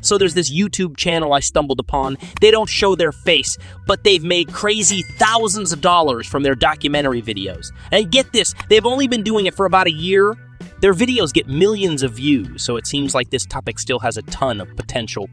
So there's this YouTube channel I stumbled upon. They don't show their face, but they've made crazy thousands of dollars from their documentary videos. And get this, they've only been doing it for about a year. Their videos get millions of views, so it seems like this topic still has a ton of potential.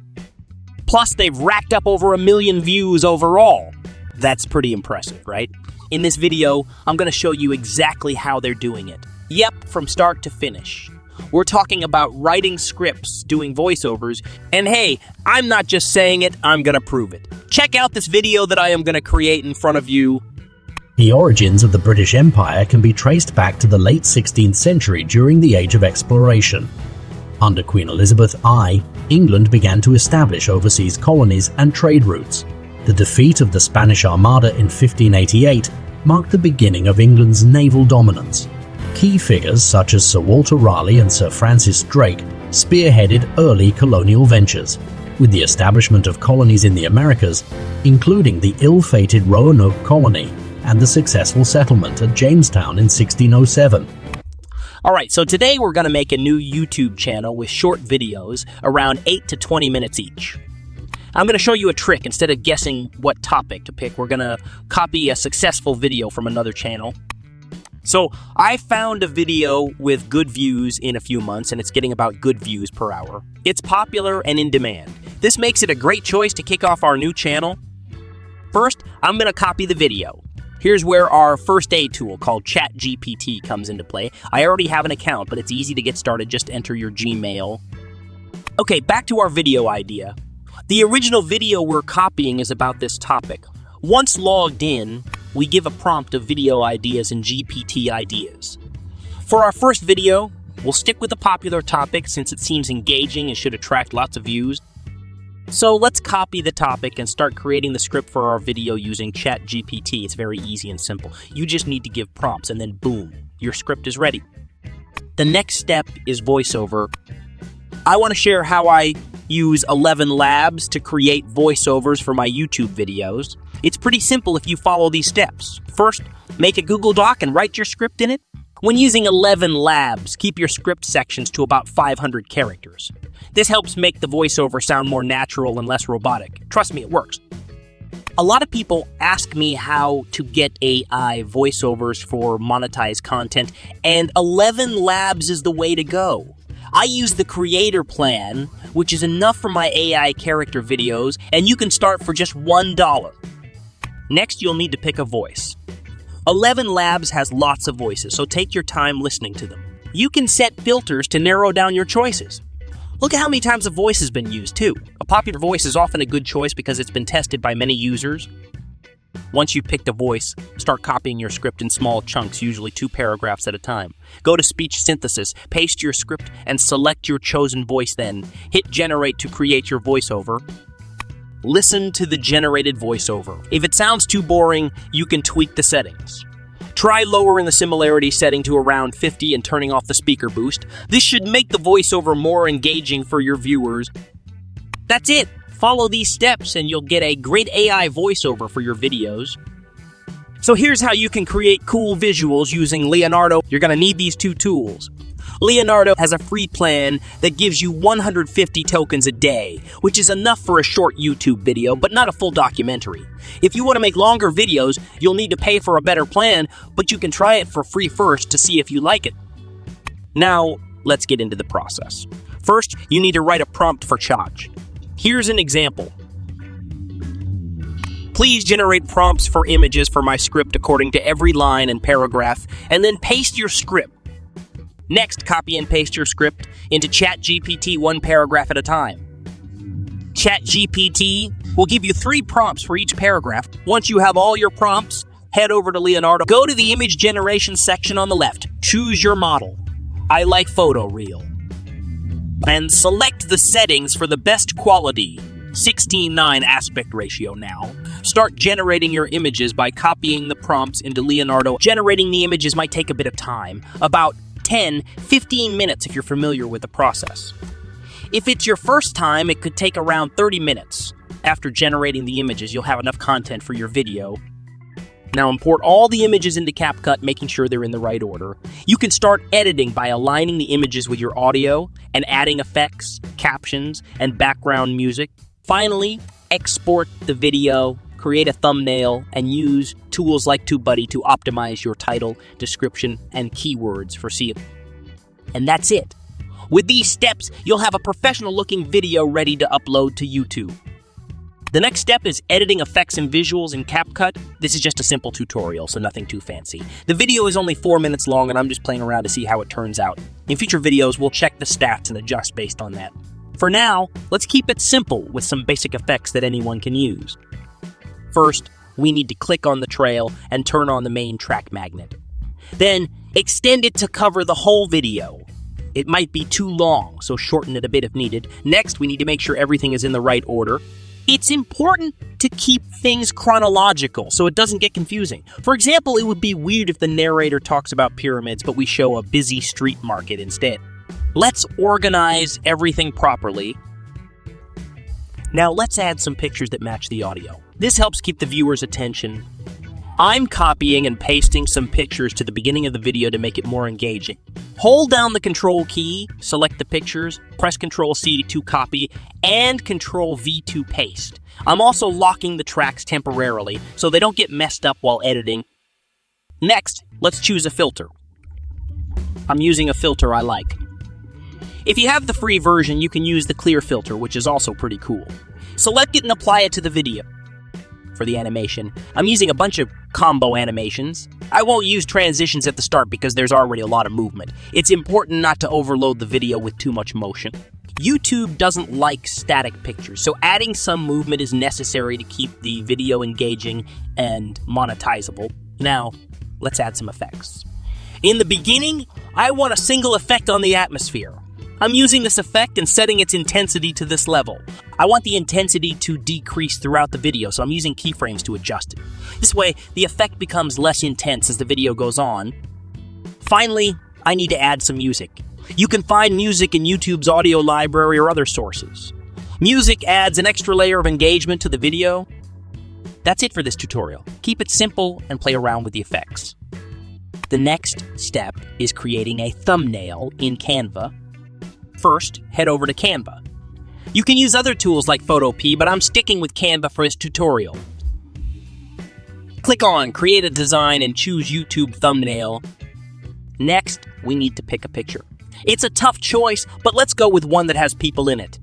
Plus, they've racked up over 1 million views overall. That's pretty impressive, right? In this video, I'm going to show you exactly how they're doing it. Yep, from start to finish. We're talking about writing scripts, doing voiceovers, and hey, I'm not just saying it, I'm going to prove it. Check out this video that I am going to create in front of you. The origins of the British Empire can be traced back to the late 16th century during the Age of Exploration. Under Queen Elizabeth I, England began to establish overseas colonies and trade routes. The defeat of the Spanish Armada in 1588 marked the beginning of England's naval dominance. Key figures such as Sir Walter Raleigh and Sir Francis Drake spearheaded early colonial ventures, with the establishment of colonies in the Americas, including the ill-fated Roanoke colony and the successful settlement at Jamestown in 1607. Alright, so today we're going to make a new YouTube channel with short videos around 8 to 20 minutes each. I'm going to show you a trick. Instead of guessing what topic to pick, we're going to copy a successful video from another channel. So I found a video with good views in a few months, and it's getting about good views per hour. It's popular and in demand. This makes it a great choice to kick off our new channel. First, I'm going to copy the video. Here's where our first aid tool called ChatGPT comes into play. I already have an account, but it's easy to get started. Just enter your Gmail. Okay, back to our video idea. The original video we're copying is about this topic. Once logged in, we give a prompt of video ideas and GPT ideas. For our first video, we'll stick with the popular topic since it seems engaging and should attract lots of views. So let's copy the topic and start creating the script for our video using ChatGPT. It's very easy and simple. You just need to give prompts and then boom, your script is ready. The next step is voiceover. I want to share how I use 11 Labs to create voiceovers for my YouTube videos. It's pretty simple if you follow these steps. First, make a Google Doc and write your script in it. When using 11 Labs, keep your script sections to about 500 characters. This helps make the voiceover sound more natural and less robotic. Trust me, it works. A lot of people ask me how to get AI voiceovers for monetized content, and 11 Labs is the way to go. I use the creator plan, which is enough for my AI character videos, and you can start for just $1. Next, you'll need to pick a voice. 11 Labs has lots of voices, so take your time listening to them. You can set filters to narrow down your choices. Look at how many times a voice has been used, too. A popular voice is often a good choice because it's been tested by many users. Once you've picked a voice, start copying your script in small chunks, usually 2 paragraphs at a time. Go to speech synthesis, paste your script, and select your chosen voice then. Hit generate to create your voiceover. Listen to the generated voiceover. If it sounds too boring, you can tweak the settings. Try lowering the similarity setting to around 50 and turning off the speaker boost. This should make the voiceover more engaging for your viewers. That's it. Follow these steps and you'll get a great AI voiceover for your videos. So here's how you can create cool visuals using Leonardo. You're going to need these 2 tools. Leonardo has a free plan that gives you 150 tokens a day, which is enough for a short YouTube video, but not a full documentary. If you want to make longer videos, you'll need to pay for a better plan, but you can try it for free first to see if you like it. Now, let's get into the process. First, you need to write a prompt for Chat. Here's an example. Please generate prompts for images for my script according to every line and paragraph, and then paste your script. Next, copy and paste your script into ChatGPT 1 paragraph at a time. ChatGPT will give you 3 prompts for each paragraph. Once you have all your prompts, head over to Leonardo. Go to the image generation section on the left. Choose your model. I like photoreal. And select the settings for the best quality. 16:9 aspect ratio now. Start generating your images by copying the prompts into Leonardo. Generating the images might take a bit of time, about 10-15 minutes if you're familiar with the process. If it's your first time, it could take around 30 minutes. After generating the images, you'll have enough content for your video. Now import all the images into CapCut, making sure they're in the right order. You can start editing by aligning the images with your audio and adding effects, captions, and background music. Finally, export the video, create a thumbnail, and use tools like TubeBuddy to optimize your title, description, and keywords for SEO. And that's it. With these steps, you'll have a professional-looking video ready to upload to YouTube. The next step is editing effects and visuals in CapCut. This is just a simple tutorial, so nothing too fancy. The video is only 4 minutes long, and I'm just playing around to see how it turns out. In future videos, we'll check the stats and adjust based on that. For now, let's keep it simple with some basic effects that anyone can use. First, we need to click on the trail and turn on the main track magnet. Then, extend it to cover the whole video. It might be too long, so shorten it a bit if needed. Next, we need to make sure everything is in the right order. It's important to keep things chronological so it doesn't get confusing. For example, it would be weird if the narrator talks about pyramids, but we show a busy street market instead. Let's organize everything properly. Now let's add some pictures that match the audio. This helps keep the viewer's attention. I'm copying and pasting some pictures to the beginning of the video to make it more engaging. Hold down the Control key, select the pictures, press Control-C to copy, and Control-V to paste. I'm also locking the tracks temporarily so they don't get messed up while editing. Next, let's choose a filter. I'm using a filter I like. If you have the free version, you can use the clear filter, which is also pretty cool. Select it and apply it to the video. For the animation, I'm using a bunch of combo animations. I won't use transitions at the start because there's already a lot of movement. It's important not to overload the video with too much motion. YouTube doesn't like static pictures, so adding some movement is necessary to keep the video engaging and monetizable. Now, let's add some effects. In the beginning, I want a single effect on the atmosphere. I'm using this effect and setting its intensity to this level. I want the intensity to decrease throughout the video, so I'm using keyframes to adjust it. This way, the effect becomes less intense as the video goes on. Finally, I need to add some music. You can find music in YouTube's audio library or other sources. Music adds an extra layer of engagement to the video. That's it for this tutorial. Keep it simple and play around with the effects. The next step is creating a thumbnail in Canva. First, head over to Canva. You can use other tools like Photopea, but I'm sticking with Canva for this tutorial. Click on Create a Design and choose YouTube Thumbnail. Next, we need to pick a picture. It's a tough choice, but let's go with one that has people in it.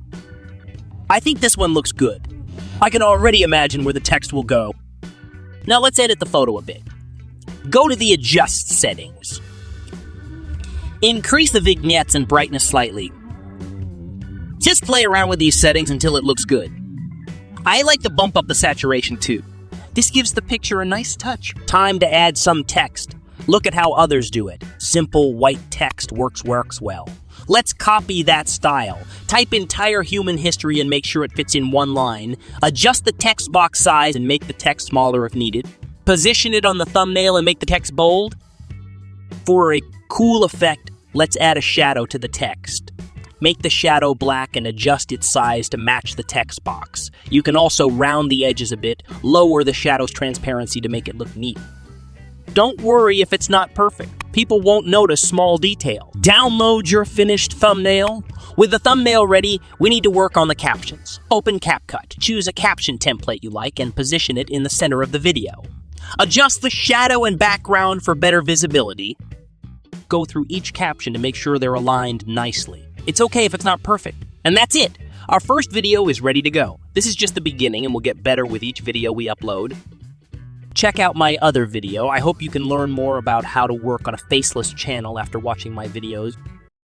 I think this one looks good. I can already imagine where the text will go. Now let's edit the photo a bit. Go to the Adjust settings. Increase the vignettes and brightness slightly. Just play around with these settings until it looks good. I like to bump up the saturation too. This gives the picture a nice touch. Time to add some text. Look at how others do it. Simple white text works well. Let's copy that style. Type entire human history and make sure it fits in one line. Adjust the text box size and make the text smaller if needed. Position it on the thumbnail and make the text bold. For a cool effect, let's add a shadow to the text. Make the shadow black and adjust its size to match the text box. You can also round the edges a bit, lower the shadow's transparency to make it look neat. Don't worry if it's not perfect. People won't notice small detail. Download your finished thumbnail. With the thumbnail ready, we need to work on the captions. Open CapCut, choose a caption template you like, and position it in the center of the video. Adjust the shadow and background for better visibility. Go through each caption to make sure they're aligned nicely. It's okay if it's not perfect. And that's it. Our first video is ready to go. This is just the beginning and we'll get better with each video we upload. Check out my other video. I hope you can learn more about how to work on a faceless channel after watching my videos.